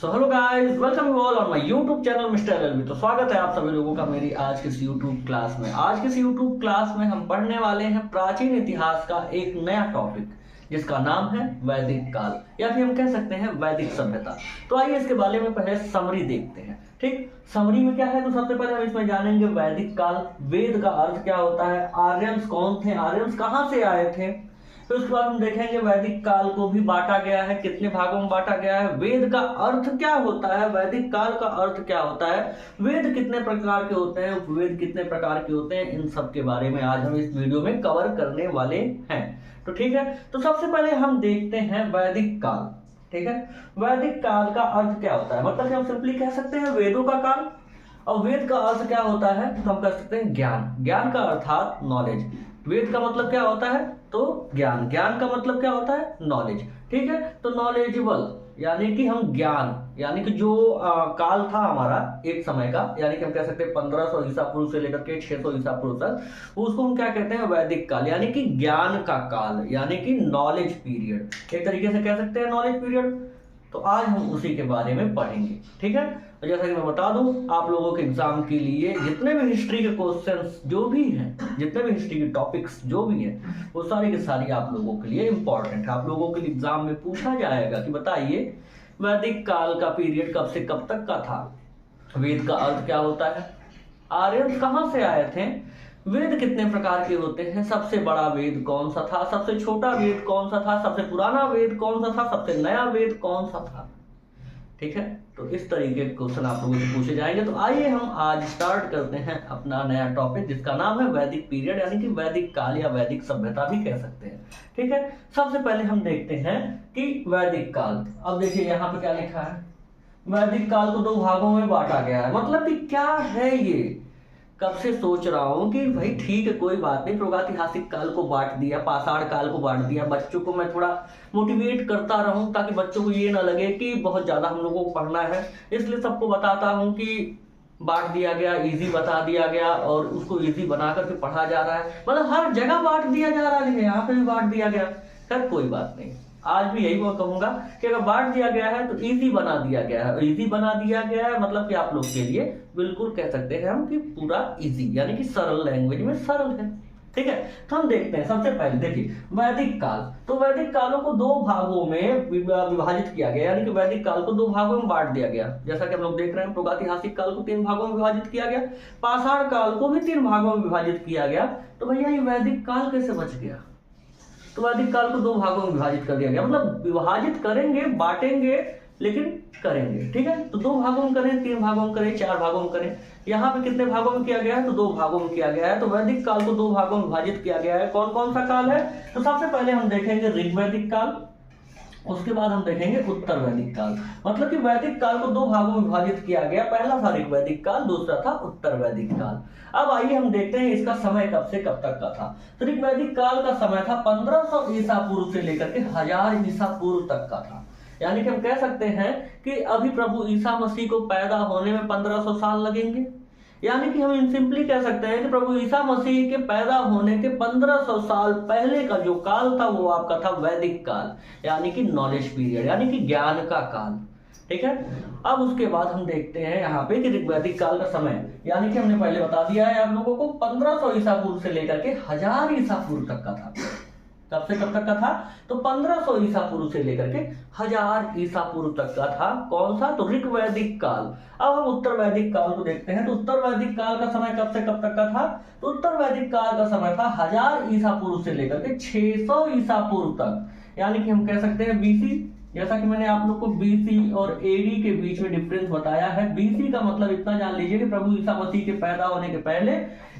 So hello guys, welcome you all on my YouTube channel mister LV. तो स्वागत है आप सभी लोगों का मेरी आज के इस यूट्यूब क्लास में। आज के इस यूट्यूब क्लास में हम पढ़ने वाले हैं प्राचीन इतिहास का एक नया टॉपिक जिसका नाम है वैदिक काल, या फिर हम कह सकते हैं वैदिक सभ्यता। तो आइए इसके बारे में पहले समरी देखते हैं। ठीक, समरी में क्या है तो सबसे पहले हम इसमें जानेंगे वैदिक काल, वेद का अर्थ क्या होता है, आर्यंस कौन थे, आर्यंस कहाँ से आए थे। फिर उसके बाद हम देखेंगे वैदिक काल को भी बांटा गया है, कितने भागों में बांटा गया है, वेद का अर्थ क्या होता है, वैदिक काल का अर्थ क्या होता है, वेद कितने प्रकार के होते हैं, उपवेद कितने प्रकार के होते हैं, इन सब के बारे में आज हम इस वीडियो में कवर करने वाले हैं। तो ठीक है, तो सबसे पहले हम देखते हैं वैदिक काल। ठीक है, वैदिक काल का अर्थ क्या होता है, मतलब कि हम सिंपली कह सकते हैं वेदों का काल। और वेद का अर्थ क्या होता है तो हम कह सकते हैं ज्ञान, ज्ञान का अर्थात नॉलेज। वेद का मतलब क्या होता है तो ज्ञान, ज्ञान का मतलब क्या होता है नॉलेज। ठीक है, तो नॉलेजेबल यानी कि हम ज्ञान, यानी कि जो काल था हमारा एक समय का, यानी कि हम कह सकते हैं 1500 ईसा पूर्व से लेकर के 600 ईसा पूर्व तक, उसको हम क्या कहते हैं वैदिक काल, यानी कि ज्ञान का काल, यानी कि नॉलेज पीरियड, एक तरीके से कह सकते हैं नॉलेज पीरियड। तो आज हम उसी के बारे में पढ़ेंगे। ठीक है, तो जैसा कि मैं बता दूं आप लोगों के एग्जाम के लिए जितने भी हिस्ट्री के क्वेश्चंस जो भी हैं, जितने भी हिस्ट्री के टॉपिक्स जो भी हैं, वो सारी की सारी आप लोगों के लिए इंपॉर्टेंट है। आप लोगों के लिए एग्जाम में पूछा जाएगा कि बताइए वैदिक काल का पीरियड कब से कब तक का था, वेद का अर्थ क्या होता है, आर्यन कहाँ से आए थे, वेद कितने प्रकार के होते हैं, सबसे बड़ा वेद कौन सा था, सबसे छोटा वेद कौन सा था, सबसे पुराना वेद कौन सा था, सबसे नया वेद कौन सा था। ठीक है, तो इस तरीके के क्वेश्चन आप लोगों से पूछे जाएंगे। तो आइए हम आज स्टार्ट करते हैं अपना नया टॉपिक जिसका नाम है वैदिक पीरियड, यानी कि वैदिक काल या वैदिक सभ्यता भी कह सकते हैं। ठीक है, सबसे पहले हम देखते हैं कि वैदिक काल। अब देखिए यहाँ पे क्या लिखा है, वैदिक काल को दो भागों में बांटा गया है। मतलब कि क्या है ये, कब से सोच रहा हूं कि भाई ठीक है कोई बात नहीं, प्रागैतिहासिक काल को बांट दिया, पाषाण काल को बांट दिया, बच्चों को मैं थोड़ा मोटिवेट करता रहूं ताकि बच्चों को ये ना लगे कि बहुत ज्यादा हम लोगों को पढ़ना है, इसलिए सबको बताता हूं कि बांट दिया गया, इजी बता दिया गया और उसको इजी बना करके पढ़ा जा रहा है। मतलब हर जगह बांट दिया जा रहा है, यहाँ पे भी बांट दिया गया। खैर कोई बात नहीं, आज भी यही मैं कहूंगा कि अगर बांट दिया गया है तो इजी बना दिया गया है। इजी बना दिया गया है मतलब कि आप लोग के लिए बिल्कुल कह सकते हैं हम कि पूरा इजी, यानी कि सरल लैंग्वेज में सरल है। ठीक है, तो हम देखते हैं सबसे पहले देखिए वैदिक काल। तो वैदिक कालों को दो भागों में विभाजित किया गया, यानी कि वैदिक काल को दो भागों में बांट दिया गया। जैसा कि हम लोग देख रहे हैं प्रागैतिहासिक काल को 3 भागों में विभाजित किया गया, पाषाण काल को भी 3 भागों में विभाजित किया गया। तो भैया ये वैदिक काल कैसे बच गया, तो वैदिक काल को 2 भागों में विभाजित कर दिया गया। मतलब विभाजित करेंगे, बांटेंगे, लेकिन करेंगे। ठीक है, तो 2 भागों में करें, 3 भागों में करें, 4 भागों में करें। यहाँ पे कितने भागों में किया गया है तो 2 भागों में किया गया है। तो वैदिक काल को 2 भागों में विभाजित किया गया है। कौन कौन सा काल है तो सबसे पहले हम देखेंगे ऋग्वैदिक काल, उसके बाद हम देखेंगे उत्तर वैदिक काल। मतलब कि वैदिक काल को 2 भागों में विभाजित किया गया, पहला था ऋग्वैदिक काल, दूसरा था उत्तर वैदिक काल। अब आइए हम देखते हैं इसका समय कब से कब तक का था। तो ऋग्वैदिक काल का समय था 1500 ईसा पूर्व से लेकर के 1000 ईसा पूर्व तक का था। यानी कि हम कह सकते हैं कि अभी प्रभु ईसा मसीह को पैदा होने में 1500 साल लगेंगे। यानी कि हम सिंपली कह सकते हैं कि प्रभु ईसा मसीह के पैदा होने के 1500 साल पहले का जो काल था वो आपका था वैदिक काल, यानी कि नॉलेज पीरियड, यानी कि ज्ञान का काल। ठीक है, अब उसके बाद हम देखते हैं यहाँ पे कि ऋग्वैदिक काल का समय, यानी कि हमने पहले बता दिया है आप लोगों को 1500 ईसा पूर्व से लेकर के 1000 ईसा पूर्व तक का था। कब से कब तक का था तो 1500 ईसा पूर्व से लेकर के 1000 ईसा पूर्व तक का था। कौन सा तो ऋग्वैदिक काल। अब हम उत्तर वैदिक काल को देखते हैं। तो उत्तर वैदिक काल का समय कब से कब तक का था तो उत्तर वैदिक काल का समय था 1000 ईसा पूर्व से लेकर के 600 ईसा पूर्व तक, यानी कि हम कह सकते हैं बीसी। जैसा कि मैंने आप लोग को बीसी और एडी के बीच में डिफरेंस बताया है। बीसी का मतलब इतना जान लीजिए कि प्रभु ईसा मसीह के पैदा होने के पहले,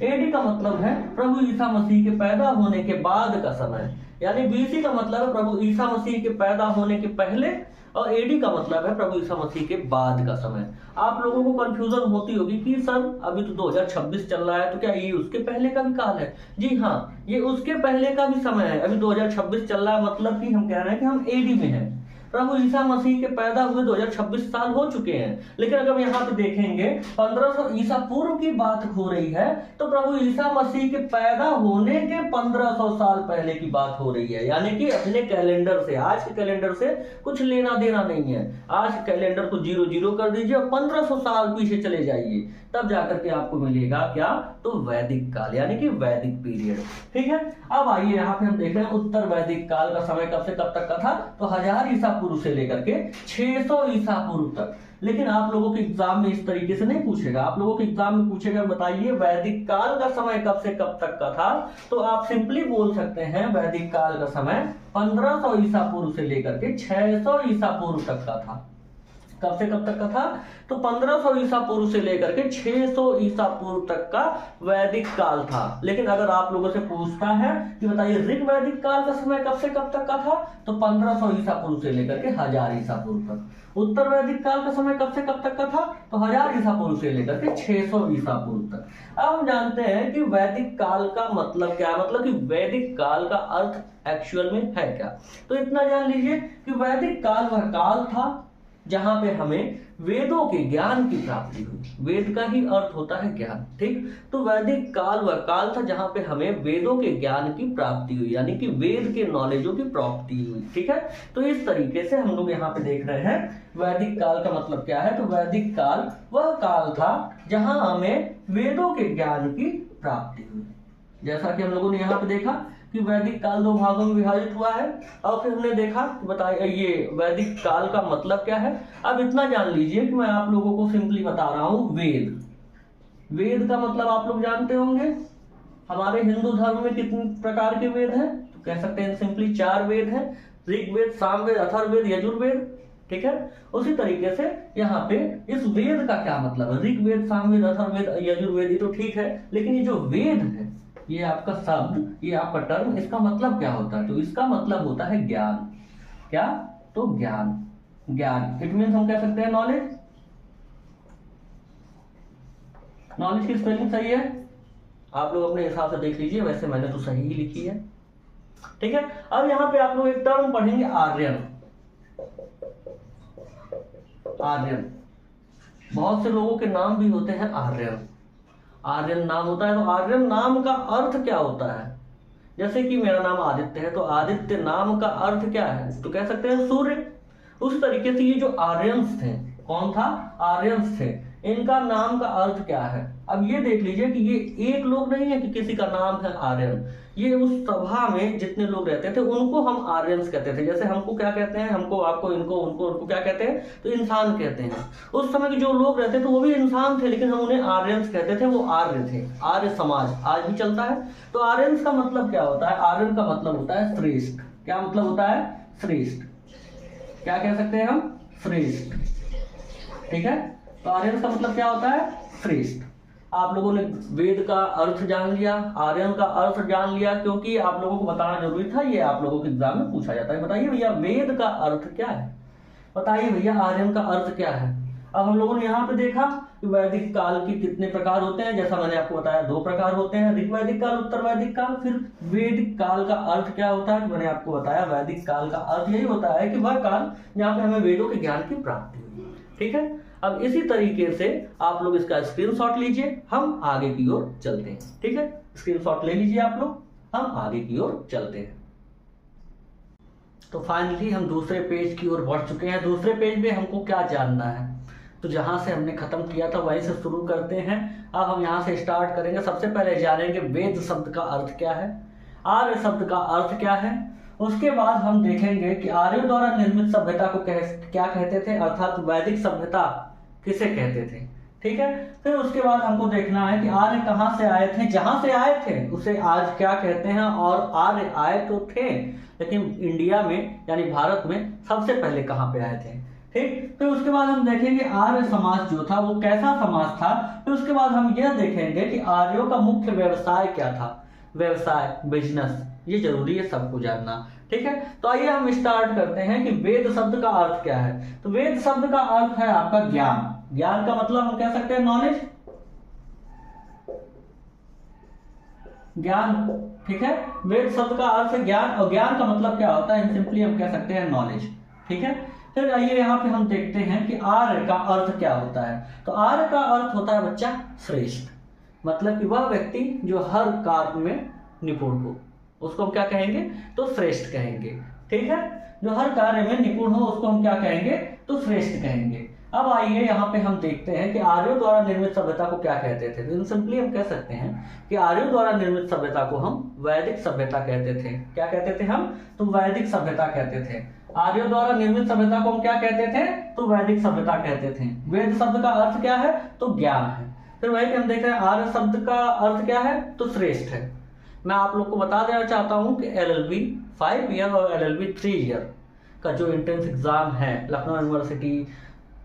एडी का मतलब है प्रभु ईसा मसीह के पैदा होने के बाद का समय। यानी बीसी का मतलब है प्रभु ईसा मसीह के पैदा होने के पहले और एडी का मतलब है प्रभु ईसा मसीह के बाद का समय। आप लोगों को कंफ्यूजन होती होगी कि सर अभी तो 2026 चल रहा है, तो क्या ये उसके पहले का भी काल है। जी हाँ, ये उसके पहले का भी समय है। अभी 2026 चल रहा है, मतलब कि हम कह रहे हैं कि हम एडी में हैं। प्रभु ईसा मसीह के पैदा हुए 2026 साल हो चुके हैं, लेकिन अगर यहाँ पे देखेंगे 1500 ईसा पूर्व की बात हो रही है, तो प्रभु ईसा मसीह के पैदा होने के 1500 साल पहले की बात हो रही है। यानी कि अपने कैलेंडर से, आज के कैलेंडर से कुछ लेना देना नहीं है। आज कैलेंडर को 00 कर दीजिए और 1500 साल पीछे चले जाइए, तब जाकर के आपको मिलेगा क्या, तो वैदिक काल, यानी कि वैदिक पीरियड। ठीक है, अब आइए यहाँ पे हम देख रहे हैं उत्तर वैदिक काल का समय कब से कब तक का था, तो 1000 ईसा पूर्व से लेकर के 600 ईसा पूर्व तक। लेकिन आप लोगों के एग्जाम में इस तरीके से नहीं पूछेगा, आप लोगों के एग्जाम में पूछेगा बताइए वैदिक काल का समय कब से कब तक का था, तो आप सिंपली बोल सकते हैं वैदिक काल का समय 1500 ईसा पूर्व से लेकर के 600 ईसा पूर्व तक का था। कब से कब तक का था, तो 1500 ईसा पूर्व से लेकर के 600 ईसा पूर्व तक का वैदिक काल था। लेकिन अगर आप लोगों से पूछता है कि बताइए ऋग वैदिक काल का समय कब से कब तक का था, तो 1500 ईसा पूर्व से लेकर के 1000 ईसा पूर्व तक। उत्तर वैदिक काल का समय कब से कब तक का था, तो 1000 ईसा पूर्व से लेकर के 600 ईसा पूर्व तक। अब हम जानते हैं कि वैदिक काल का मतलब क्या है, मतलब कि वैदिक काल का अर्थ एक्चुअल में है क्या। तो इतना जान लीजिए कि वैदिक काल वह काल था जहां पे हमें वेदों के ज्ञान की प्राप्ति हुई। वेद का ही अर्थ होता है ज्ञान, ठीक। तो वैदिक काल वह काल था जहां पे हमें वेदों के ज्ञान की प्राप्ति हुई, यानी कि वेद के नॉलेजों की प्राप्ति हुई। ठीक है, तो इस तरीके से हम लोग यहाँ पे देख रहे हैं वैदिक काल का मतलब क्या है। तो वैदिक काल वह काल था जहां हमें वेदों के ज्ञान की प्राप्ति हुई। जैसा कि हम लोगों ने यहाँ पे देखा कि वैदिक काल 2 भागों में विभाजित हुआ है, और फिर हमने देखा बताइए ये वैदिक काल का मतलब क्या है। अब इतना जान लीजिए कि मैं आप लोगों को सिंपली बता रहा हूँ वेद। वेद का मतलब आप लोग जानते होंगे, हमारे हिंदू धर्म में कितने प्रकार के वेद हैं, तो कह सकते हैं सिंपली 4 वेद हैं, ऋग्वेद, सामवेद, अथर्ववेद, यजुर्वेद। ठीक है, उसी तरीके से यहाँ पे इस वेद का क्या मतलब है, ऋग्वेद, सामवेद, अथर्ववेद, यजुर्वेद, ये तो ठीक है, लेकिन ये जो वेद है, ये आपका शब्द, ये आपका टर्म, इसका मतलब क्या होता है, तो इसका मतलब होता है ज्ञान। क्या, तो ज्ञान। ज्ञान इट मीन्स हम कह सकते हैं नॉलेज। नॉलेज की स्पेलिंग सही है, आप लोग अपने हिसाब से देख लीजिए, वैसे मैंने तो सही ही लिखी है। ठीक है, अब यहाँ पे आप लोग एक टर्म पढ़ेंगे आर्यन। आर्यन, बहुत से लोगों के नाम भी होते हैं आर्यन। आर्यन नाम होता है, तो आर्यन नाम का अर्थ क्या होता है। जैसे कि मेरा नाम आदित्य है, तो आदित्य नाम का अर्थ क्या है, तो कह सकते हैं सूर्य। उस तरीके से ये जो आर्यंस थे, कौन था, आर्यंस थे, इनका नाम का अर्थ क्या है। अब ये देख लीजिए कि ये एक लोग नहीं है कि किसी का नाम है आर्यन, ये उस सभा में जितने लोग रहते थे उनको हम आर्यंस कहते थे। जैसे हमको क्या कहते हैं, हमको, आपको, इनको, उनको, उनको क्या कहते हैं, तो इंसान कहते हैं। उस समय के जो लोग रहते थे वो भी इंसान थे, लेकिन हम उन्हें आर्यंस कहते थे, वो आर्य थे। आर्य समाज आज भी चलता है। तो आर्यंस का मतलब क्या होता है, आर्यन का मतलब होता है श्रेष्ठ। क्या मतलब होता है, श्रेष्ठ। क्या कह सकते हैं हम, श्रेष्ठ। ठीक है, तो आर्यन का मतलब क्या होता है, श्रेष्ठ। आप लोगों ने वेद का अर्थ जान लिया, आर्यन का अर्थ जान लिया, क्योंकि आप लोगों को बताना जरूरी था, ये आप लोगों के एग्जाम में पूछा जाता है। बताइए भैया वेद का अर्थ क्या है, बताइए भैया आर्यन का अर्थ क्या है। अब हम लोगों ने यहाँ पे देखा कि वैदिक काल के कितने प्रकार होते हैं। जैसा मैंने आपको बताया 2 प्रकार होते हैं, ऋग वैदिक काल, उत्तर वैदिक काल। फिर वैदिक काल का अर्थ क्या होता है, तो मैंने आपको बताया वैदिक काल का अर्थ यही होता है कि वह काल जहाँ पे हमें वेदों के ज्ञान की प्राप्ति हुई। ठीक है, अब इसी तरीके से आप लोग इसका स्क्रीनशॉट लीजिए, हम आगे की ओर चलते हैं। ठीक है, स्क्रीनशॉट ले लीजिए आप लोग, हम आगे की ओर चलते हैं। तो फाइनली हम दूसरे पेज की ओर बढ़ चुके हैं। दूसरे पेज में हमको क्या जानना है, तो जहां से हमने खत्म किया था वहीं से शुरू करते हैं। अब हम यहां से स्टार्ट करेंगे। सबसे पहले जानेंगे वेद शब्द का अर्थ क्या है, आर्य शब्द का अर्थ क्या है। उसके बाद हम देखेंगे कि आर्यों द्वारा निर्मित सभ्यता को क्या कहते थे, अर्थात वैदिक सभ्यता किसे कहते थे। ठीक है, फिर उसके बाद हमको देखना है कि आर्य कहाँ से आए थे, जहां से आए थे उसे आज क्या कहते हैं। और आर्य आए तो थे, लेकिन इंडिया में यानी भारत में सबसे पहले कहाँ पे आए थे। ठीक, फिर उसके बाद हम देखेंगे आर्य समाज जो था वो कैसा समाज था। फिर उसके बाद हम यह देखेंगे कि आर्यों का मुख्य व्यवसाय क्या था, व्यवसाय, बिजनेस, ये जरूरी है सबको जानना। ठीक है, तो आइए हम स्टार्ट करते हैं कि वेद शब्द का अर्थ क्या है। तो वेद शब्द का अर्थ है आपका ज्ञान। ज्ञान का मतलब हम कह सकते हैं नॉलेज, ज्ञान। ठीक है, वेद शब्द का अर्थ है ज्ञान, और ज्ञान का मतलब क्या होता है, सिंपली हम कह सकते हैं नॉलेज। ठीक है। फिर आइए यहाँ पे हम देखते हैं कि आर्य का अर्थ क्या होता है। तो आर्य का अर्थ होता है बच्चा श्रेष्ठ, मतलब कि वह व्यक्ति जो हर कार्य में निपुण हो, उसको हम क्या कहेंगे, तो श्रेष्ठ कहेंगे। ठीक है, जो हर कार्य में निपुण हो उसको हम क्या कहेंगे, तो श्रेष्ठ कहेंगे। अब आइए यहाँ पे हम देखते हैं कि आर्यों द्वारा निर्मित सभ्यता को क्या कहते थे। तो सिंपली हम कह सकते हैं कि आर्यों द्वारा निर्मित सभ्यता को हम वैदिक सभ्यता कहते थे। क्या कहते थे हम, तो वैदिक सभ्यता कहते थे। आर्यों द्वारा निर्मित सभ्यता को हम क्या कहते थे, तो वैदिक सभ्यता कहते थे। वेद शब्द का अर्थ क्या है, तो ज्ञान है। फिर वही पे हम देख रहे हैं आर्य शब्द का अर्थ क्या है, तो श्रेष्ठ है। मैं आप लोग को बता देना चाहता हूं कि LLB 5 ईयर और LLB 3 ईयर का जो एंट्रेंस एग्जाम है लखनऊ यूनिवर्सिटी,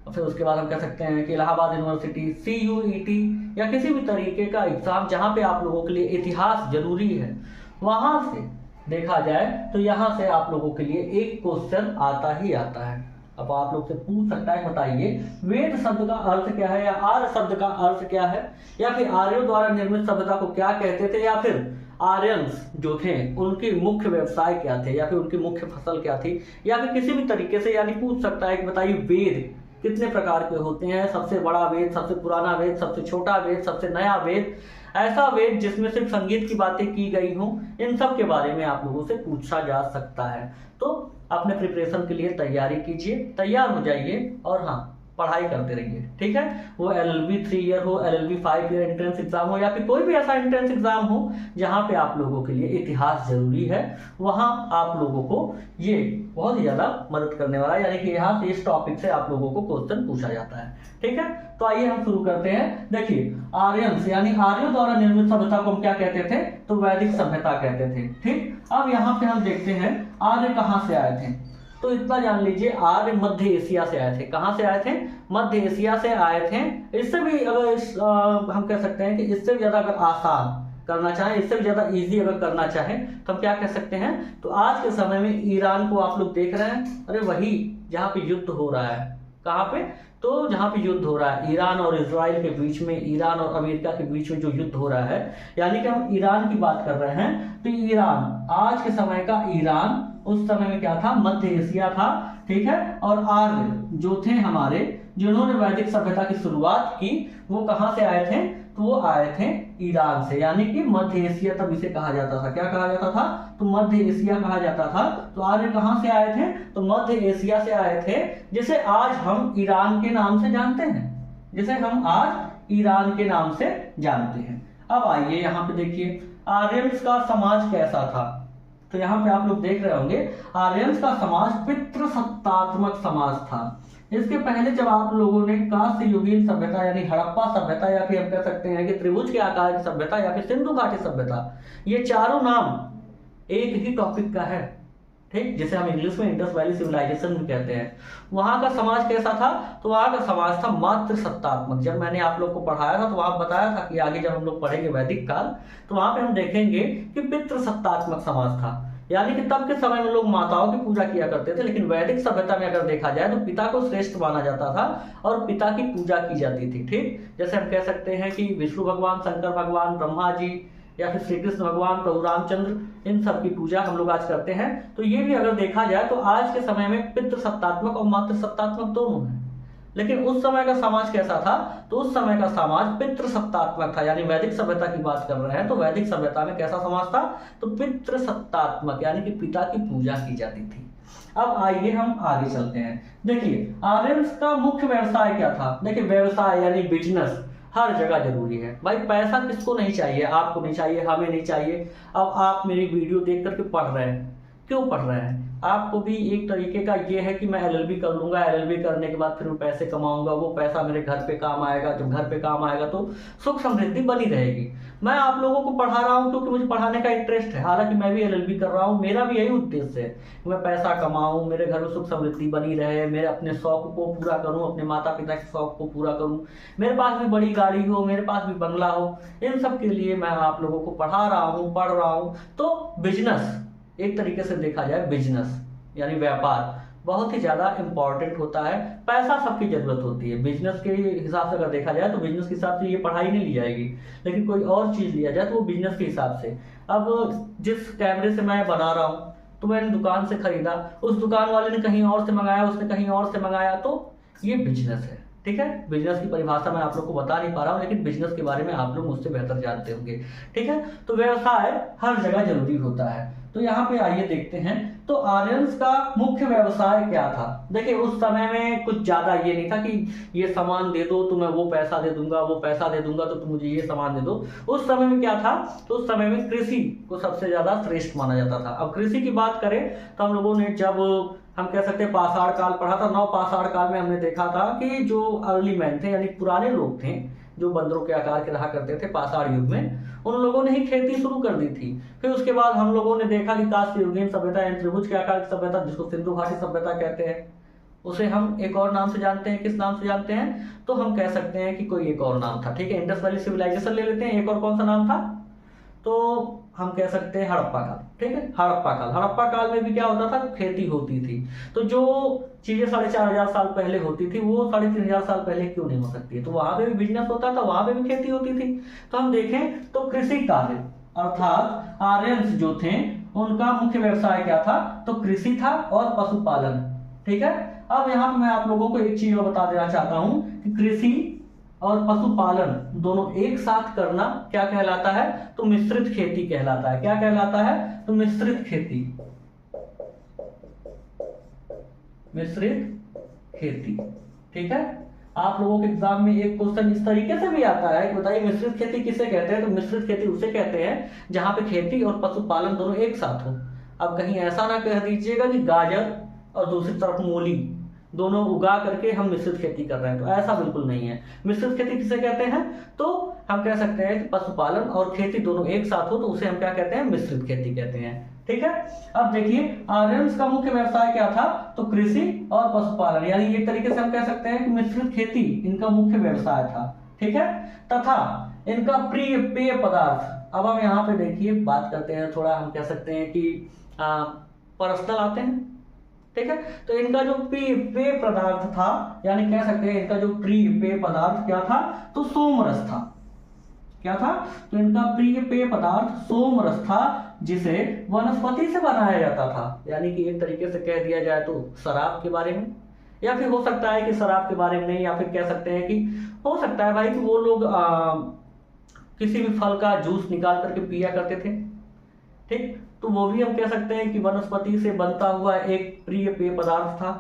फिर उसके बाद हम कह सकते हैं कि इलाहाबाद यूनिवर्सिटी, CUET या किसी भी तरीके का एग्जाम जहां पे आप लोगों के लिए इतिहास जरूरी है, वहां से देखा जाए तो यहाँ से आप लोगों के लिए एक क्वेश्चन आता ही आता है। अब आप लोग से पूछ सकता है, बताइए वेद शब्द का अर्थ क्या है, या आर्य शब्द का अर्थ क्या है, या फिर आर्यों द्वारा निर्मित सभ्यता को क्या कहते थे, या फिर आर्यंस जो थे उनकी मुख्य व्यवसाय क्या थे, या फिर उनकी मुख्य फसल क्या थी, या फिर किसी भी तरीके से यानी पूछ सकता है कि बताइए वेद कितने प्रकार के होते हैं, सबसे बड़ा वेद, सबसे पुराना वेद, सबसे छोटा वेद, सबसे नया वेद, ऐसा वेद जिसमें सिर्फ संगीत की बातें की गई हों, इन सब के बारे में आप लोगों से पूछा जा सकता है। तो अपने प्रिपरेशन के लिए तैयारी कीजिए, तैयार हो जाइए और हाँ पढ़ाई करते रहिए। ठीक है, वो LLB 3 ईयर हो, LLB 5 ईयर एंट्रेंस एग्जाम हो, या फिर कोई भी ऐसा एंट्रेंस एग्जाम हो जहां पे आप लोगों के लिए इतिहास जरूरी है, वहां आप लोगों को ये बहुत ही ज्यादा मदद करने वाला है। यानी कि यहाँ से इस टॉपिक से आप लोगों को क्वेश्चन पूछा जाता है। ठीक है, तो आइए हम शुरू करते हैं। देखिए आर्यंस यानी आर्यों द्वारा निर्मित सभ्यता को हम क्या कहते थे, तो वैदिक सभ्यता कहते थे। ठीक, अब यहाँ पे हम देखते हैं आर्य कहाँ से आए थे। तो इतना जान लीजिए, आर्य मध्य एशिया से आए थे। कहां से आए थे, मध्य एशिया से आए थे। इससे भी अगर हम कह सकते हैं कि इससे भी ज्यादा अगर आसान करना चाहें, इससे भी ज्यादा इजी अगर करना चाहें तो हम क्या कह सकते हैं, तो आज के समय में ईरान को आप लोग देख रहे हैं, अरे वही जहाँ पे युद्ध हो रहा है, कहाँ पे, तो जहाँ पे युद्ध हो रहा है ईरान और इजराइल के बीच में, ईरान और अमेरिका के बीच में जो युद्ध हो रहा है, यानी कि हम ईरान की बात कर रहे हैं। तो ईरान, आज के समय का ईरान उस समय में क्या था, मध्य एशिया था। ठीक है, और आर्य जो थे हमारे, जिन्होंने वैदिक सभ्यता की शुरुआत की, वो कहां से आए थे, तो वो आए थे ईरान से। यानी कि मध्य एशिया तब इसे कहा जाता था, क्या कहा जाता था, तो मध्य एशिया कहा जाता था। तो आर्य कहां से आए थे, तो मध्य एशिया से आए थे, जिसे आज हम ईरान के नाम से जानते हैं, जिसे हम आज ईरान के नाम से जानते हैं। अब आइए यहाँ पे देखिए आर्यंस का समाज कैसा था। तो यहाँ पे आप लोग देख रहे होंगे आर्यंस का समाज पितृसत्तात्मक समाज था। इसके पहले जब आप लोगों ने कांस्य युगीन सभ्यता यानी हड़प्पा सभ्यता, या फिर हम कह सकते हैं कि त्रिभुज के आकार की सभ्यता, या फिर सिंधु घाटी सभ्यता, ये चारों नाम एक ही टॉपिक का है। ठीक, जिसे हम इंग्लिश में इंडस वैली सिविलाइजेशन भी कहते हैं। वहां का समाज कैसा था, तो वहां का समाज था मातृ सत्तात्मक। जब मैंने आप लोग को पढ़ाया था तो वहां बताया था कि आगे जब हम लोग पढ़ेंगे वैदिक काल, तो वहां पे हम देखेंगे कि पितृ सत्तात्मक समाज था। यानी कि तब के समय में लोग माताओं की पूजा किया करते थे, लेकिन वैदिक सभ्यता में अगर देखा जाए तो पिता को श्रेष्ठ माना जाता था और पिता की पूजा की जाती थी। ठीक, जैसे हम कह सकते हैं कि विष्णु भगवान, शंकर भगवान, ब्रह्मा जी, या फिर श्री कृष्ण भगवान, प्रभु रामचंद्र, इन सब की पूजा हम लोग आज करते हैं। तो ये भी अगर देखा जाए तो आज के समय में पितृ सत्तात्मक और मातृ सत्तात्मक दोनों हैं। लेकिन उस समय का समाज कैसा था, तो उस समय का समाज पितृ सत्तात्मक था। यानी वैदिक सभ्यता की बात कर रहे हैं तो वैदिक सभ्यता में कैसा समाज था, तो पितृ सत्तात्मक, यानी कि पिता की पूजा की जाती थी। अब आइए हम आगे चलते हैं। देखिए आर्यंस का मुख्य व्यवसाय क्या था। देखिए व्यवसाय यानी बिजनेस हर जगह जरूरी है भाई। पैसा किसको नहीं चाहिए, आपको नहीं चाहिए, हमें नहीं चाहिए। अब आप मेरी वीडियो देख करके पढ़ रहे हैं, क्यों पढ़ रहे हैं, आपको भी एक तरीके का ये है कि मैं LLB कर लूंगा, LLB करने के बाद फिर मैं पैसे कमाऊंगा, वो पैसा मेरे घर पे काम आएगा, जब घर पे काम आएगा तो सुख समृद्धि बनी रहेगी। मैं आप लोगों को पढ़ा रहा हूँ क्योंकि मुझे पढ़ाने का इंटरेस्ट है। हालांकि मैं भी LLB कर रहा हूँ, मेरा भी यही उद्देश्य है कि मैं पैसा कमाऊं, मेरे घर में सुख समृद्धि बनी रहे, मेरे अपने शौक को पूरा करूं, अपने माता पिता के शौक को पूरा करूं, मेरे पास भी बड़ी गाड़ी हो, मेरे पास भी बंगला हो। इन सब के लिए मैं आप लोगों को पढ़ा रहा हूँ, पढ़ रहा हूँ। तो बिजनेस एक तरीके से देखा जाए, बिजनेस यानी व्यापार बहुत ही ज्यादा इंपॉर्टेंट होता है। पैसा सबकी जरूरत होती है। बिजनेस के हिसाब से अगर देखा जाए तो बिजनेस के हिसाब से ये पढ़ाई नहीं ली जाएगी, लेकिन कोई और चीज लिया जाए तो वो बिजनेस के हिसाब से। अब जिस कैमरे से मैं बना रहा हूँ, तो मैंने दुकान से खरीदा, उस दुकान वाले ने कहीं और से मंगाया, उसने कहीं और से मंगाया, तो ये बिजनेस है। ठीक है, बिजनेस की परिभाषा मैं आप लोग को बता नहीं पा रहा हूँ, लेकिन बिजनेस के बारे में आप लोग मुझसे बेहतर जानते होंगे। ठीक है, तो व्यवसाय हर जगह जरूरी होता है। तो यहाँ पे आइए देखते हैं, तो आर्यंस का मुख्य व्यवसाय क्या था। देखिए उस समय में कुछ ज्यादा ये नहीं था कि ये सामान दे दो तो मैं वो पैसा दे दूंगा, वो पैसा दे दूंगा तो तुम मुझे ये सामान दे दो। उस समय में क्या था, तो उस समय में कृषि को सबसे ज्यादा श्रेष्ठ माना जाता था। अब कृषि की बात करें तो हम लोगों ने जब हम कह सकते हैं पाषाण काल पढ़ा था, नव पाषाण काल में हमने देखा था कि जो अर्ली मैन थे यानी पुराने लोग थे जो बंदरों के आकार के रहा करते थे पाषाण युग में, उन लोगों ने ही खेती शुरू कर दी थी। फिर उसके बाद हम लोगों ने देखा कि कास्ययुगीन सभ्यता यानी त्रिभुज के आकार की सभ्यता जिसको सिंधु घाटी सभ्यता कहते हैं, उसे हम एक और नाम से जानते हैं। किस नाम से जानते हैं, तो हम कह सकते हैं कि कोई एक और नाम था। ठीक है, इंडस वैली सिविलाइजेशन ले लेते हैं, एक और कौन सा नाम था, तो हम कह सकते हैं हड़प्पा काल। ठीक है, हड़प्पा काल में भी क्या होता था, खेती होती थी। तो जो चीजें 4500 साल पहले होती थी वो 3500 साल पहले क्यों नहीं हो सकती है, तो वहां पे भी बिजनेस होता था, वहां पे भी खेती होती थी। तो हम देखें तो कृषि कार्य अर्थात आर्यंस जो थे उनका मुख्य व्यवसाय क्या था, तो कृषि था और पशुपालन। ठीक है, अब यहाँ पे मैं आप लोगों को एक चीज और बता देना चाहता हूं कि कृषि और पशुपालन दोनों एक साथ करना क्या कहलाता है, तो मिश्रित खेती कहलाता है। क्या कहलाता है, तो मिश्रित खेती, मिश्रित खेती। ठीक है, आप लोगों के एग्जाम में एक क्वेश्चन इस तरीके से भी आता है कि बताइए मिश्रित खेती किसे कहते हैं, तो मिश्रित खेती उसे कहते हैं जहां पे खेती और पशुपालन दोनों एक साथ हो। अब कहीं ऐसा ना कह दीजिएगा कि गाजर और दूसरी तरफ मूली दोनों उगा करके हम मिश्रित खेती कर रहे हैं, तो ऐसा बिल्कुल नहीं है। मिश्रित खेती किसे कहते हैं, तो हम कह सकते हैं कि पशुपालन और खेती दोनों एक साथ हो तो उसे हम क्या कहते हैं, मिश्रित खेती कहते हैं। ठीक है, अब देखिए आर्यंस का मुख्य व्यवसाय क्या था, तो कृषि और पशुपालन, यानी एक तरीके से हम कह सकते हैं कि मिश्रित खेती इनका मुख्य व्यवसाय था। ठीक है, तथा इनका प्रिय पेय पदार्थ। अब हम यहाँ पे देखिए बात करते हैं, थोड़ा हम कह सकते हैं कि पर्सनल आते हैं। ठीक है, तो इनका जो पेय पदार्थ था, यानी कह सकते हैं इनका जो प्रिय पेय पदार्थ क्या था, तो सोमरस था। क्या था, तो इनका प्रिय पेय पदार्थ सोमरस था, जिसे वनस्पति से बनाया जाता था। यानी कि एक तरीके से कह दिया जाए तो शराब के बारे में, या फिर हो सकता है कि शराब के बारे में नहीं, या फिर कह सकते हैं कि हो सकता है भाई कि वो लोग किसी भी फल का जूस निकाल करके पिया करते थे। ठीक, तो वो भी हम कह सकते हैं कि वनस्पति से बनता हुआ एक प्रिय पेय पदार्थ था।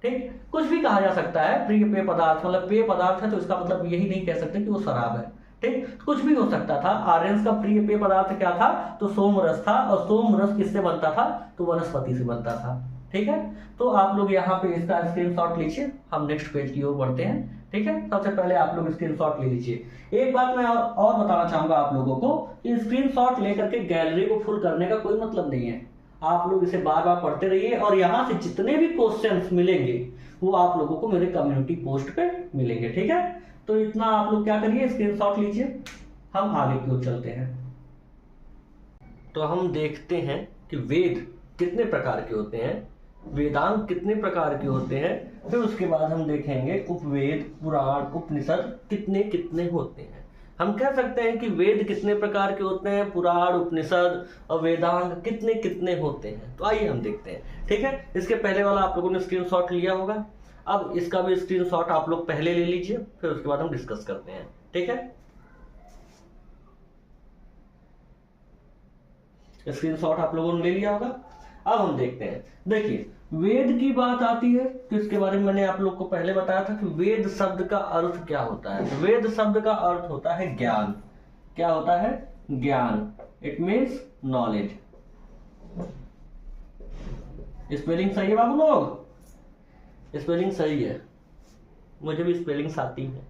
ठीक, कुछ भी कहा जा सकता है प्रिय पेय पदार्थ, मतलब पेय पदार्थ है तो इसका मतलब यही नहीं कह सकते कि वो शराब है। ठीक, कुछ भी हो सकता था। आर्यंस का प्रिय पेय पदार्थ क्या था, तो सोमरस था, और सोमरस किससे बनता था, तो वनस्पति से बनता था। ठीक है, तो आप लोग यहाँ पे इसका स्क्रीनशॉट लीजिए, हम नेक्स्ट पेज की ओर बढ़ते हैं। ठीक है, सबसे पहले आप लोग स्क्रीनशॉट ले लीजिए। एक बात मैं और बताना चाहूंगा आप लोगों को कि स्क्रीनशॉट लेकर के गैलरी को फुल करने का कोई मतलब नहीं है। आप लोग इसे बार बार पढ़ते रहिए, और यहाँ से जितने भी क्वेश्चंस मिलेंगे वो आप लोगों को मेरे कम्युनिटी पोस्ट पे मिलेंगे। ठीक है, तो इतना आप लोग क्या करिए, स्क्रीनशॉट लीजिए, हम आगे की ओर चलते हैं। तो हम देखते हैं कि वेद कितने प्रकार के होते हैं, वेदांत कितने प्रकार के होते हैं, फिर उसके बाद हम देखेंगे उपवेद, पुराण, उपनिषद कितने कितने होते हैं। हम कह सकते हैं कि वेद कितने प्रकार के होते हैं, पुराण, उपनिषद और वेदांत कितने कितने होते हैं। तो आइए हम देखते हैं। ठीक है, इसके पहले वाला आप लोगों ने स्क्रीनशॉट लिया होगा, अब इसका भी स्क्रीनशॉट आप लोग पहले ले लीजिए, फिर उसके बाद हम डिस्कस करते हैं। ठीक है, स्क्रीनशॉट आप लोगों ने ले लिया होगा। अब हम देखते हैं, देखिए वेद की बात आती है तो इसके बारे में मैंने आप लोग को पहले बताया था कि वेद शब्द का अर्थ क्या होता है। तो वेद शब्द का अर्थ होता है ज्ञान। क्या होता है, ज्ञान, इट मीन्स नॉलेज। स्पेलिंग सही है बाबू लोग, स्पेलिंग सही है, मुझे भी स्पेलिंग आती है।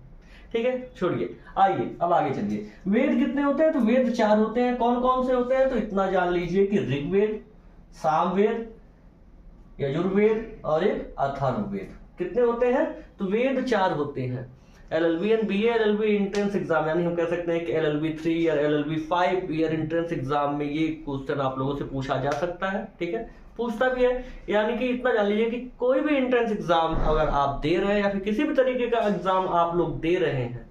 ठीक है, छोड़िए, आइए अब आगे चलिए। वेद कितने होते हैं, तो वेद 4 होते हैं। कौन कौन से होते हैं, तो इतना जान लीजिए कि ऋग्वेद, सामवेद, यजुर्वेद और एक अथर्ववेद। कितने होते हैं, तो वेद 4 होते हैं। LLB and BA LLB entrance exam, यानी हम कह सकते हैं कि LLB 3 या LLB 5 ईयर एंट्रेंस एग्जाम में ये क्वेश्चन आप लोगों से पूछा जा सकता है। ठीक है, पूछता भी है। यानी कि इतना जान लीजिए कि कोई भी एंट्रेंस एग्जाम अगर आप दे रहे हैं या फिर किसी भी तरीके का एग्जाम आप लोग दे रहे हैं,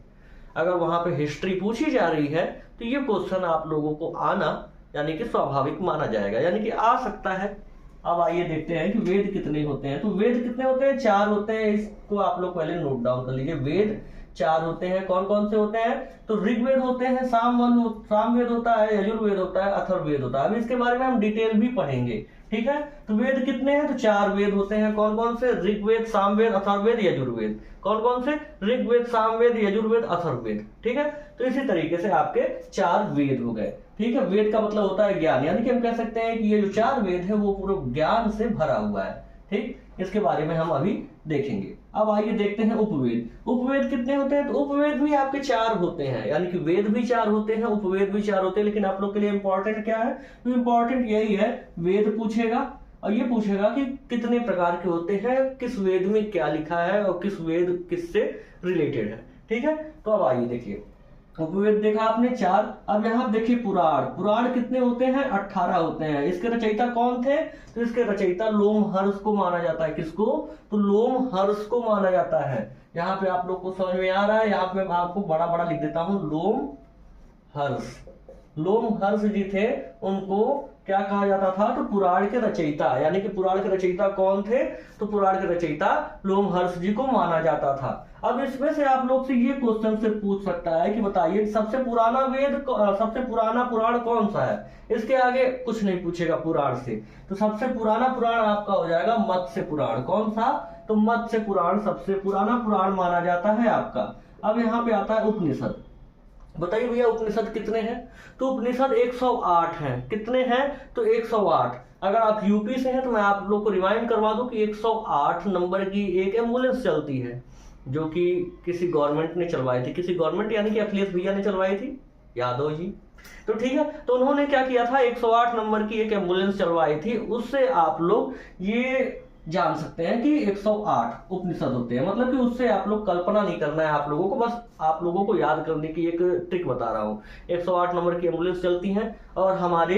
अगर वहां पे हिस्ट्री पूछी जा रही है तो ये क्वेश्चन आप लोगों को आना यानी कि स्वाभाविक माना जाएगा, यानी कि आ सकता है। अब आइए देखते हैं कि वेद कितने होते हैं। तो वेद कितने होते हैं? 4 होते हैं। इसको आप लोग पहले नोट डाउन कर लीजिए। वेद 4 होते हैं। कौन कौन से होते हैं? तो ऋग्वेद होते हैं, सामवेद होता है, यजुर्वेद होता है, अथर्ववेद होता है। अब इसके बारे में हम डिटेल भी पढ़ेंगे, ठीक है। तो वेद कितने हैं? तो 4 वेद होते हैं। कौन कौन से? ऋग्वेद, सामवेद, अथर्ववेद, यजुर्वेद। कौन कौन से? ऋग्वेद, सामवेद, यजुर्वेद, अथर्ववेद, ठीक है। तो इसी तरीके से आपके 4 वेद हो गए, ठीक है। वेद का मतलब होता है ज्ञान, यानी कि हम कह सकते हैं कि ये जो 4 वेद है वो पूरे ज्ञान से भरा हुआ है, ठीक। इसके बारे में हम अभी देखेंगे। अब आइए देखते हैं उपवेद। उपवेद कितने होते हैं? तो उपवेद भी आपके 4 होते हैं, यानी कि वेद भी 4 होते हैं, उपवेद भी 4 होते हैं। लेकिन आप लोग के लिए इंपॉर्टेंट क्या है? तो इंपॉर्टेंट यही है, वेद पूछेगा और ये पूछेगा कि कितने प्रकार के होते हैं, किस वेद में क्या लिखा है और किस वेद किससे रिलेटेड है, ठीक है। तो अब आइए देखिए, उपवेद देखा आपने 4। अब यहाँ देखिए पुराण। पुराण कितने होते हैं? 18 होते हैं। इसके रचयिता कौन थे? तो इसके रचयिता लोमहर्ष को माना जाता है। किसको? तो लोमहर्ष को माना जाता है। यहाँ पे आप लोग को समझ में आ रहा है? यहाँ पे मैं आपको बड़ा बड़ा लिख देता हूँ, लोमहर्ष। लोमहर्ष जी थे, उनको क्या कहा जाता था? तो पुराण के रचयिता, यानी कि पुराण के रचयिता कौन थे? तो पुराण के रचयिता लोमहर्ष जी को माना जाता था। अब इसमें से आप लोग से ये क्वेश्चन से पूछ सकता है कि बताइए सबसे पुराना वेद, सबसे पुराना पुराण कौन सा है? इसके आगे कुछ नहीं पूछेगा पुराण से। तो सबसे पुराना पुराण आपका हो जाएगा मत्स्य पुराण। कौन सा? तो मत्स्य पुराण सबसे पुराना पुराण माना जाता है आपका। अब यहाँ पे आता है उपनिषद। बताइए भैया उपनिषद कितने हैं? तो उपनिषद 108 हैं। कितने हैं? तो 108। अगर आप यूपी से हैं तो मैं आप लोग को रिमाइंड करवा दूं कि 108 नंबर की एक एम्बुलेंस चलती है, जो कि किसी गवर्नमेंट ने चलवाई थी। किसी गवर्नमेंट यानी कि अखिलेश भैया ने चलवाई थी, यादव जी। तो ठीक है, तो उन्होंने क्या किया था, 108 नंबर की एक एम्बुलेंस चलवाई थी। उससे आप लोग ये जान सकते हैं कि 108 उपनिषद होते हैं। मतलब कि उससे आप लोग कल्पना नहीं करना है आप लोगों को, बस आप लोगों को याद करने की एक ट्रिक बता रहा हूँ। 108 नंबर की एम्बुलेंस चलती हैं और हमारे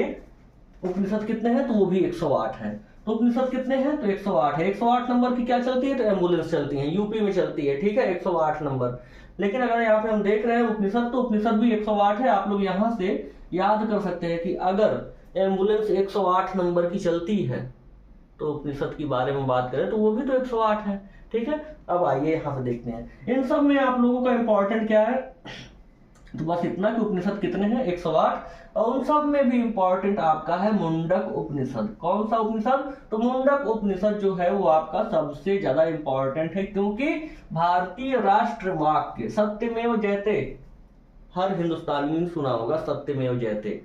उपनिषद कितने हैं? तो वो भी 108 हैं। तो उपनिषद कितने हैं? तो 108 है। 108 नंबर की क्या चलती है? तो एम्बुलेंस चलती है, यूपी में चलती है, ठीक है, 108 नंबर। लेकिन अगर यहाँ पे हम देख रहे हैं उपनिषद, तो उपनिषद भी 108 है। आप लोग यहाँ से याद कर सकते हैं कि अगर एम्बुलेंस 108 नंबर की चलती है तो उपनिषद के बारे में बात करें तो वो भी तो 108 है, ठीक है। अब आइए यहाँ पे देखते हैं इन सब में आप लोगों का इंपॉर्टेंट क्या है। तो बस इतना कि उपनिषद कितने हैं? 108। और उन सब में भी इंपॉर्टेंट आपका है मुंडक उपनिषद। कौन सा उपनिषद? तो मुंडक उपनिषद जो है वो आपका सबसे ज्यादा इंपॉर्टेंट है, क्योंकि भारतीय राष्ट्र वाक्य सत्यमेव जयते, हर हिंदुस्तानी ने सुना होगा सत्यमेव जयते।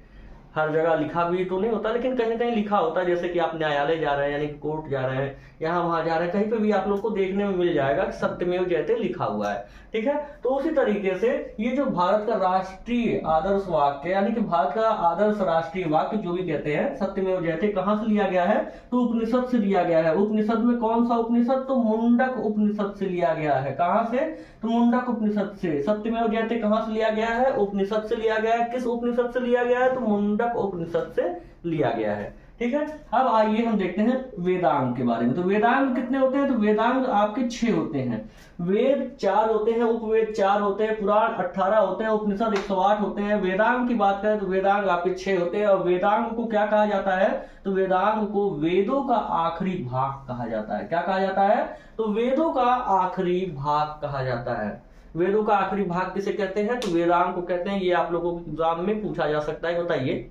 हर जगह लिखा भी तो नहीं होता, लेकिन कहीं कहीं लिखा होता है। जैसे कि आप न्यायालय जा रहे हैं, यानी कोर्ट जा रहे हैं, यहाँ वहां जा रहे हैं, कहीं पे भी आप लोग को देखने में मिल जाएगा कि सत्यमेव जयते लिखा हुआ है, ठीक है। तो उसी तरीके से ये जो भारत का राष्ट्रीय आदर्श वाक्य, यानी कि भारत का आदर्श राष्ट्रीय वाक्य जो भी कहते हैं सत्यमेव जयते, कहाँ से लिया गया है? तो उपनिषद से लिया गया है। उपनिषद में कौन सा उपनिषद? तो मुंडक उपनिषद से लिया गया है। कहाँ से? तो मुंडक उपनिषद से। सत्यमेव जयते कहाँ से लिया गया है? उपनिषद से लिया गया है। किस उपनिषद से लिया गया है? तो मुंडक उपनिषद से लिया गया है, ठीक है। अब आइए हम देखते हैं वेदांग के बारे में। तो वेदांग कितने होते हैं? तो वेदांग आपके 6 होते हैं। वेद 4 होते हैं, उपवेद 4 होते हैं, पुराण 18 होते हैं, उपनिषद 108 होते हैं। वेदांग की बात करें तो वेदांग आपके 6 होते हैं। और वेदांग को क्या कहा जाता है? तो वेदांग को वेदों का आखिरी भाग कहा जाता है। क्या कहा जाता है? तो वेदों का आखिरी भाग कहा जाता है। वेदों का आखिरी भाग किसे कहते हैं? तो वेदांग को कहते हैं। ये आप लोगों के एग्जाम में पूछा जा सकता है। बताइए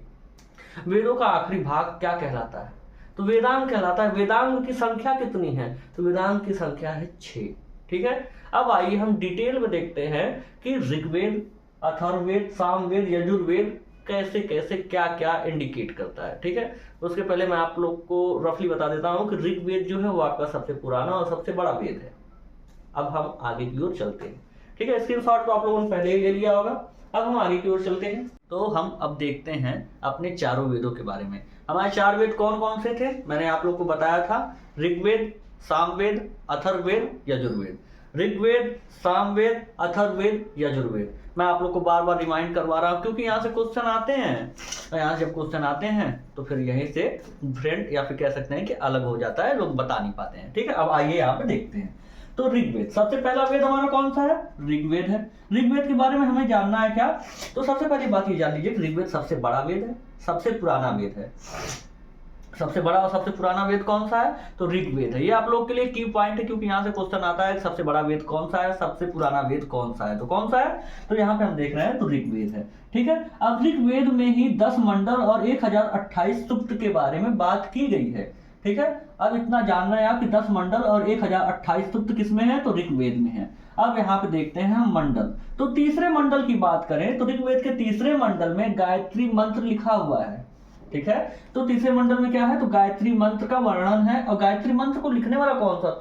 वेदों का आखिरी भाग क्या कहलाता है? तो वेदांग कहलाता है। वेदांग की संख्या कितनी है? तो वेदांग की संख्या है 6, ठीक है। अब आइए हम डिटेल में देखते हैं कि ऋग्वेद, अथर्ववेद, सामवेद, यजुर्वेद कैसे कैसे क्या क्या इंडिकेट करता है, ठीक है। उसके पहले मैं आप लोग को रफली बता देता हूं कि ऋग्वेद जो है वो आपका सबसे पुराना और सबसे बड़ा वेद है। अब हम आगे की ओर चलते हैं, ठीक है। स्क्रीनशॉट तो आप लोगों ने पहले ही ले लिया होगा। अब हम आगे की ओर चलते हैं। तो हम अब देखते हैं अपने चारों वेदों के बारे में। हमारे 4 वेद कौन कौन से थे? मैंने आप लोग को बताया था, ऋग्वेद, सामवेद, अथर्ववेद, यजुर्वेद। ऋग्वेद, सामवेद, अथर्ववेद, यजुर्वेद। मैं आप लोग को बार बार रिमाइंड करवा रहा हूँ क्योंकि यहाँ से क्वेश्चन आते हैं। और यहाँ से जब क्वेश्चन आते हैं तो फिर यहीं से डिफरेंट या फिर कह सकते हैं कि अलग हो जाता है, लोग बता नहीं पाते हैं, ठीक है। अब आइए यहाँ पे देखते हैं। तो ऋग्वेद, सबसे पहला वेद हमारा कौन सा है? ऋग्वेद है। ऋग्वेद के बारे में हमें जानना है क्या? तो सबसे पहली बात ये जान लीजिए कि ऋग्वेद सबसे बड़ा वेद है, सबसे पुराना वेद है। सबसे बड़ा और सबसे पुराना वेद कौन सा है? तो ऋग्वेद है। ये आप लोग के लिए की पॉइंट है, क्योंकि यहाँ से क्वेश्चन आता है सबसे बड़ा वेद कौन सा है, सबसे पुराना वेद कौन सा है। तो कौन सा है? तो यहाँ पे हम देख रहे हैं तो ऋग्वेद है। ठीक है, अब ऋग्वेद में ही 10 मंडल और 1028 सूक्त के बारे में बात की गई है। ठीक है, अब इतना जान रहे हैं आप कि 10 मंडल और 1028 सूक्त किसमें है? तो ऋग्वेद में है। अब यहाँ पे देखते हैं हम मंडल। तो तीसरे मंडल की बात करें तो ऋग्वेद के तीसरे मंडल में गायत्री मंत्र लिखा हुआ है। ठीक है, तो तीसरे मंडल में क्या है? तो गायत्री मंत्र का वर्णन है। और गायत्री मंत्र को लिखने वाला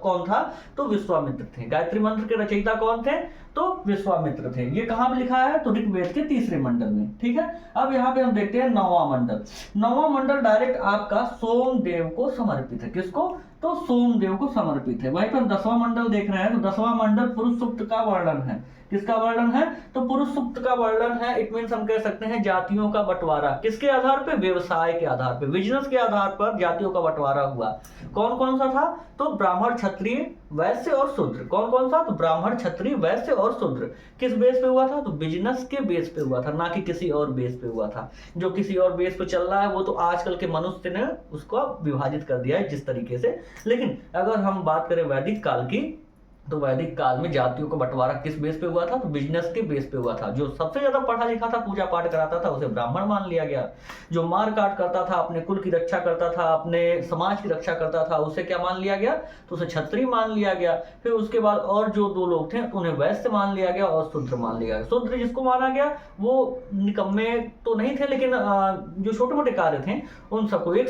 कौन था? तो विश्वामित्र थे। गायत्री मंत्र के रचयिता कौन थे? तो विश्वामित्र थे। ये कहाँ पे लिखा है? तो ऋग्वेद के तीसरे मंडल में। ठीक है, अब यहाँ पे हम देखते हैं 9वां मंडल। 9वां मंडल डायरेक्ट आपका सोमदेव को समर्पित है। किसको? तो सोमदेव को समर्पित है। वहीं पर 10वां मंडल देख रहे हैं तो 10वां मंडल पुरुष सूक्त का वर्णन है। किसका वर्णन है? तो पुरुष सूक्त का वर्णन है। इट मीन्स हम कह सकते हैं जातियों का बंटवारा। किसके आधार पे? व्यवसाय के आधार पे, बिजनेस के आधार पर जातियों का बंटवारा हुआ। कौन कौन सा था? तो ब्राह्मण, क्षत्रिय, वैश्य और शूद्र। कौन कौन सा? तो ब्राह्मण, क्षत्रिय, वैश्य और शूद्र। किस बेस पे हुआ था? तो बिजनेस के बेस पे हुआ था, ना कि किसी और बेस पे हुआ था। जो किसी और बेस पे चल रहा है वो तो आजकल के मनुष्य ने उसको विभाजित कर दिया है जिस तरीके से। लेकिन अगर हम बात करें वैदिक काल की, तो वैदिक काल में जातियों का बंटवारा किस बेस पे हुआ था? तो बिजनेस के बेस पे हुआ था। जो सबसे ज्यादा पढ़ा लिखा था, पूजा पाठ कराता था, उसे ब्राह्मण मान लिया गया। जो मार काट करता था, अपने कुल की रक्षा करता था, अपने समाज की रक्षा करता था, उसे क्या मान लिया गया? तो उसे क्षत्रिय मान लिया गया। फिर उसके बाद और जो 2 लोग थे उन्हें वैश्य मान लिया गया और शूद्र मान लिया गया। शूद्र जिसको माना गया वो निकम्मे तो नहीं थे, लेकिन जो छोटे मोटे कार्य थे उन सबको एक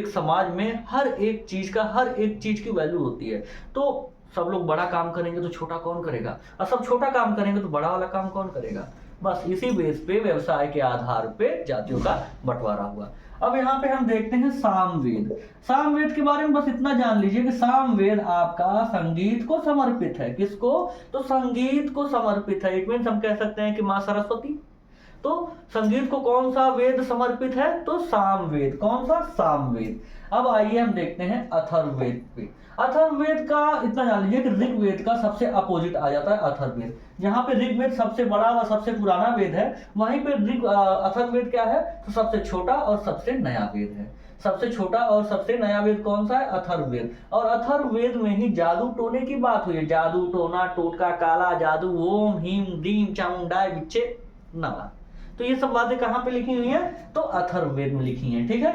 समाज में हर एक चीज की वैल्यू होती है। तो सब लोग बड़ा काम करेंगे तो छोटा कौन करेगा, और सब छोटा काम करेंगे तो बड़ा वाला काम कौन करेगा। बस इसी बेस पे, व्यवसाय के आधार पे जातियों का बंटवारा हुआ। अब यहाँ पे हम देखते हैं सामवेद। सामवेद के बारे में बस इतना जान लीजिए कि सामवेद आपका संगीत को समर्पित है। किसको? तो संगीत को समर्पित है। इट मीन्स हम कह सकते हैं कि माँ सरस्वती। तो संगीत को कौन सा वेद समर्पित है? तो सामवेद। कौन सा? सामवेद। अब आइए हम देखते हैं अथर्ववेद पे। अथर्ववेद का इतना जान लीजिए कि ऋग्वेद का सबसे अपोजिट आ जाता है अथर्ववेद। जहां पे ऋग्वेद सबसे बड़ा व सबसे पुराना वेद है, वहीं पे अथर्ववेद क्या है? तो सबसे छोटा और सबसे नया वेद है। सबसे छोटा और सबसे नया वेद कौन सा है? अथर्ववेद। और अथर्ववेद में ही जादू टोने की बात हुई है। जादू टोना, टोटका, काला जादू, ओम ह्रीम ड्रीम चामुंडाय बिच्छे नमः। तो ये सब बातें कहाँ पे लिखी हुई हैं? तो अथर्ववेद में लिखी हैं। ठीक है,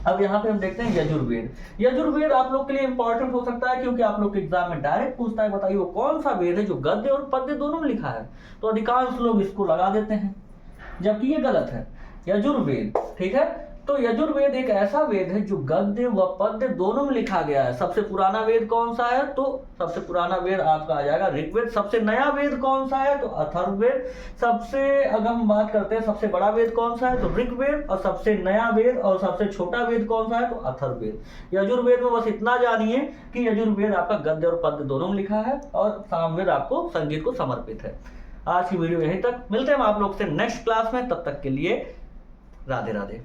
अब यहाँ पे हम देखते हैं यजुर्वेद। यजुर्वेद आप लोग के लिए इंपॉर्टेंट हो सकता है, क्योंकि आप लोग के एग्जाम में डायरेक्ट पूछता है बताइए वो कौन सा वेद है जो गद्य और पद्य दोनों में लिखा है। तो अधिकांश लोग इसको लगा देते हैं, जबकि ये गलत है। यजुर्वेद, ठीक है, तो यजुर्वेद एक ऐसा वेद है जो गद्य व पद्य दोनों में लिखा गया है। सबसे पुराना वेद कौन सा है? तो सबसे पुराना वेद आपका आ जाएगा ऋग्वेद। सबसे नया वेद कौन सा है? तो अथर्ववेद। सबसे अगर हम बात करते हैं सबसे बड़ा वेद कौन सा है? तो ऋग्वेद। और सबसे नया वेद और सबसे छोटा वेद कौन सा है? तो अथर्ववेद। यजुर्वेद में बस इतना जानिए कि यजुर्वेद आपका गद्य और पद्य दोनों में लिखा है और सामवेद आपको संगीत को समर्पित है। आज की वीडियो यहीं तक, मिलते हैं हम आप लोग से नेक्स्ट क्लास में। तब तक के लिए राधे राधे।